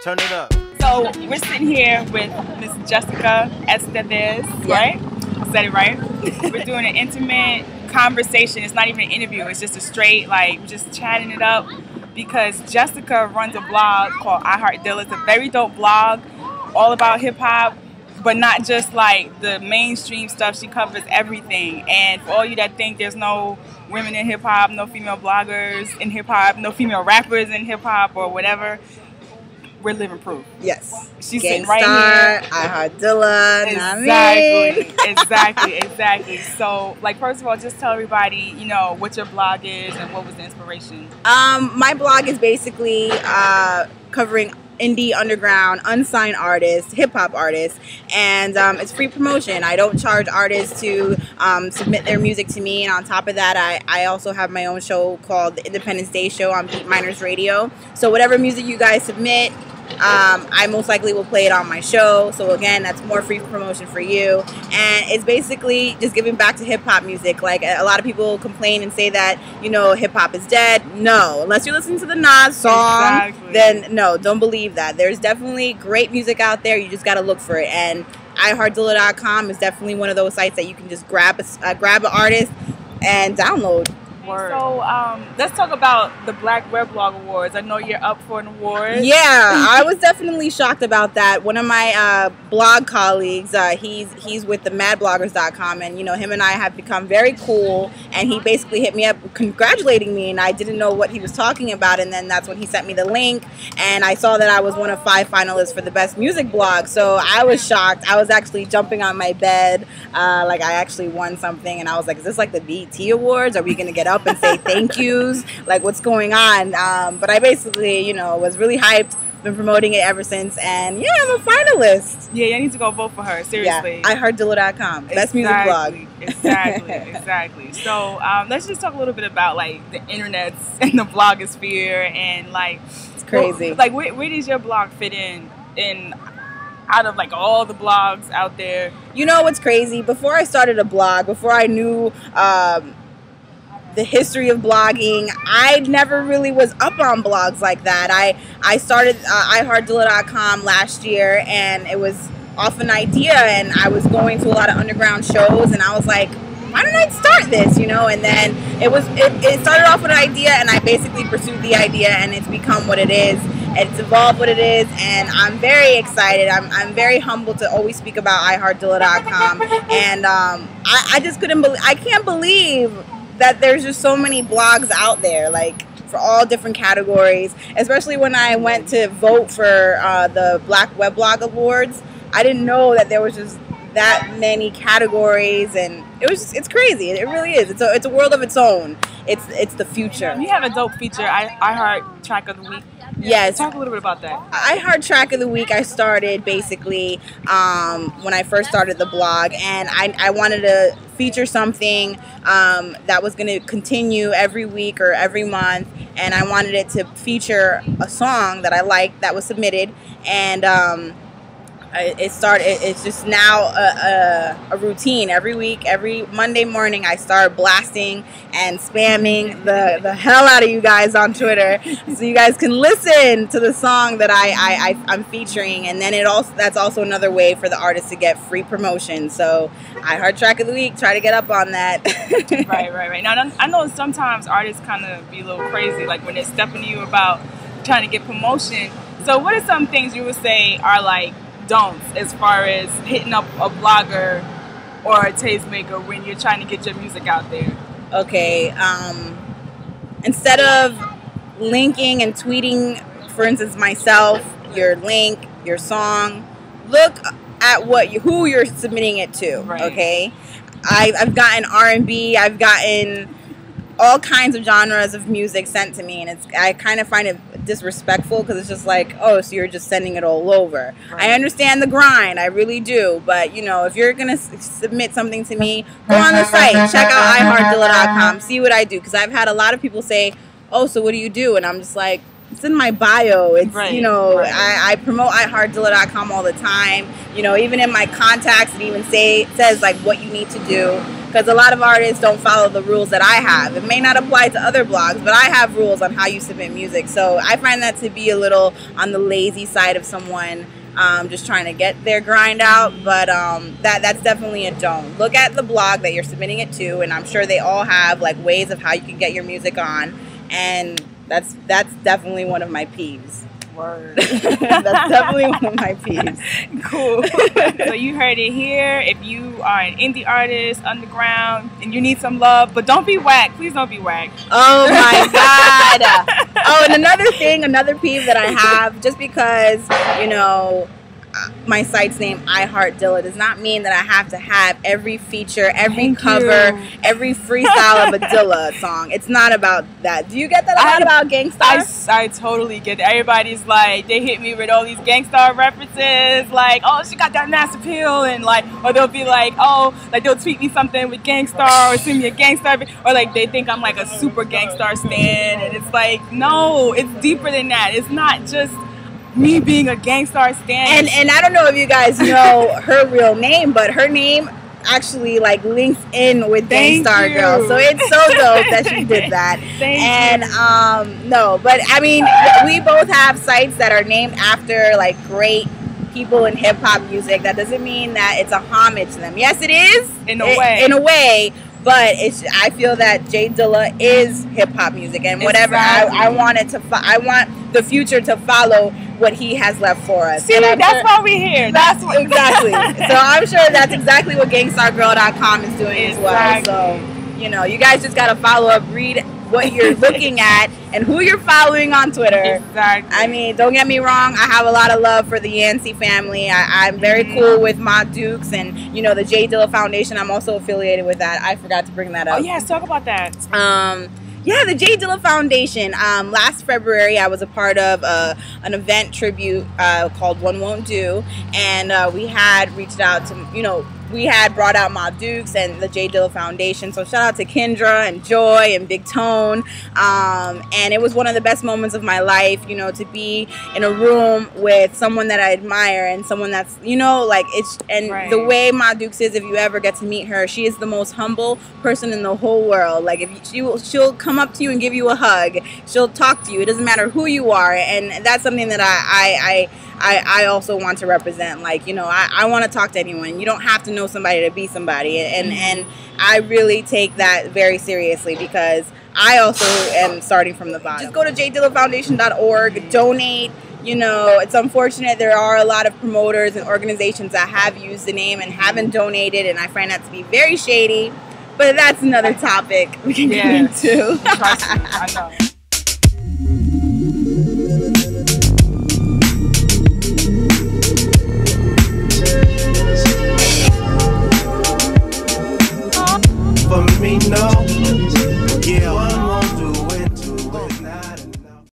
Turn it up. So we're sitting here with Miss Jessica Estevez, right? Said it right? We're doing an intimate conversation. It's not even an interview. It's just a straight, like, just chatting it up. Because Jessica runs a blog called I Heart Dilla. It's a very dope blog, all about hip hop, but not just like the mainstream stuff. She covers everything. And for all you that think there's no women in hip hop, no female bloggers in hip hop, no female rappers in hip hop or whatever, we're living proof. Yes. She's sitting right here. I Heart Dilla. Exactly. So, like, first of all, just tell everybody, you know, what your blog is and what was the inspiration. My blog is basically covering indie, underground, unsigned artists, hip-hop artists, and it's free promotion. I don't charge artists to submit their music to me, and on top of that, I also have my own show called The Independence Day Show on Beatminerz Radio. So whatever music you guys submit, I most likely will play it on my show. So again, that's more free promotion for you, and it's basically just giving back to hip-hop music. Like, a lot of people complain and say that, you know, hip-hop is dead. No, unless you listen to the Nas song, then no, don't believe that. There's definitely great music out there. You just got to look for it, and iHeartDilla.com is definitely one of those sites that you can just grab an artist and download. So let's talk about the Black Weblog Awards. I know you're up for an award. Yeah, I was definitely shocked about that. One of my blog colleagues, he's with the madbloggers.com, and you know, him and I have become very cool, and he basically hit me up congratulating me, and I didn't know what he was talking about, and then that's when he sent me the link, and I saw that I was one of 5 finalists for the best music blog. So I was shocked. I was actually jumping on my bed like I actually won something, and I was like, is this like the BET Awards? Are we gonna get up and say thank yous? Like, what's going on? But I basically, you know, was really hyped, been promoting it ever since, and yeah, I'm a finalist. Yeah, you need to go vote for her, seriously. Yeah, iHeartDilla.com, best music blog. Exactly. So let's just talk a little bit about like the internets and the blogosphere, and like, it's crazy. Like, where does your blog fit in out of like all the blogs out there? You know what's crazy? Before I started a blog, before I knew the history of blogging, I never really was up on blogs like that. I started iHeartDilla.com last year, and it was off an idea, and I was going to a lot of underground shows, and I was like, why don't I start this, you know? And then it started off with an idea, and I basically pursued the idea, and it's become what it is. It's evolved what it is, and I'm very excited. I'm very humbled to always speak about iHeartDilla.com, and I just I can't believe that there's just so many blogs out there, like, for all different categories. Especially when I went to vote for the Black Weblog Awards, I didn't know that there was just that many categories, and it's crazy. It really is. It's a world of its own. It's the future. You have a dope feature, I Heart Track of the Week. Yes. Talk a little bit about that. I Heart Track of the Week, I started basically when I first started the blog, and I wanted to feature something that was going to continue every week or every month, and I wanted it to feature a song that I liked that was submitted, and it's just now a routine. Every week, every Monday morning, I start blasting and spamming the hell out of you guys on Twitter, so you guys can listen to the song that I'm featuring, and then that's also another way for the artist to get free promotion. So I Heart Track of the Week, try to get up on that. Right. Now, I know sometimes artists kind of be a little crazy, like when they're stepping to you about trying to get promotion. So what are some things you would say are like don'ts as far as hitting up a blogger or a tastemaker when you're trying to get your music out there? Okay, instead of linking and tweeting, for instance, myself, your link, your song, look at who you're submitting it to. Right. Okay, I've gotten R&B, I've gotten all kinds of genres of music sent to me, and I kind of find it disrespectful, because it's just like, oh, so you're just sending it all over. Right. I understand the grind, I really do, but you know, if you're gonna submit something to me, go on the site, check out iHeartDilla.com, see what I do, because I've had a lot of people say, oh, so what do you do? And I'm just like, it's in my bio. It's you know, I promote iHeartDilla.com all the time. You know, even in my contacts, it even says like what you need to do. because a lot of artists don't follow the rules that I have. It may not apply to other blogs, but I have rules on how you submit music. So I find that to be a little on the lazy side of someone just trying to get their grind out. But that's definitely a don't. Look at the blog that you're submitting it to, and I'm sure they all have like ways of how you can get your music on, and that's definitely one of my peeves. Word. That's definitely one of my peeves. Cool. So you heard it here. If you are an indie artist, underground, and you need some love, but don't be whack. Please don't be whack. Oh my God. Oh, and another peeve that I have, just because, you know, my site's name, I Heart Dilla, does not mean that I have to have every feature, every cover, every freestyle of a Dilla song. It's not about that. Do you get that a lot about GangStarr? I totally get it. Everybody's like, they hit me with all these GangStarr references, like, oh, she got that mass appeal, and like, or they'll be like, oh, like they'll tweet me something with GangStarr or send me a GangStarr, or like they think I'm like a super GangStarr stan, and it's like, no, it's deeper than that. It's not just me being a GangStarr stan. And I don't know if you guys know her real name, but her name actually like links in with GangStarrGirl. So it's so dope that she did that. No, but I mean, we both have sites that are named after like great people in hip hop music. That doesn't mean that it's a homage to them. Yes, it is in a way. But I feel that J Dilla is hip hop music, and whatever I want the future to follow what he has left for us. See, that's why we're here. That's what exactly. So I'm sure that's exactly what GangStarrGirl.com is doing as well. So, you know, you guys just gotta follow up, read what you're looking at, and who you're following on Twitter. Exactly. I mean, don't get me wrong, I have a lot of love for the Yancey family. I'm very cool with Ma Dukes and, you know, the J Dilla Foundation. I'm also affiliated with that. I forgot to bring that up. Oh, yes, talk about that. Yeah, the J Dilla Foundation. Last February, I was a part of an event tribute called One Won't Do, and we had reached out to, you know, we had brought out Ma Dukes and the J Dilla Foundation. So shout out to Kendra and Joy and Big Tone. And it was one of the best moments of my life, you know, to be in a room with someone that I admire and someone that's, you know, like it's, and the way Ma Dukes is, if you ever get to meet her, she is the most humble person in the whole world. Like, if she'll come up to you and give you a hug. She'll talk to you. It doesn't matter who you are. And that's something that I also want to represent. Like, you know, I want to talk to anyone. You don't have to know somebody to be somebody, and I really take that very seriously, because I also am starting from the bottom. Just go to jdillafoundation.org, donate. You know, it's unfortunate there are a lot of promoters and organizations that have used the name and haven't donated, and I find that to be very shady, but that's another topic we can get into. Trust me, I know. For me, no. Yeah.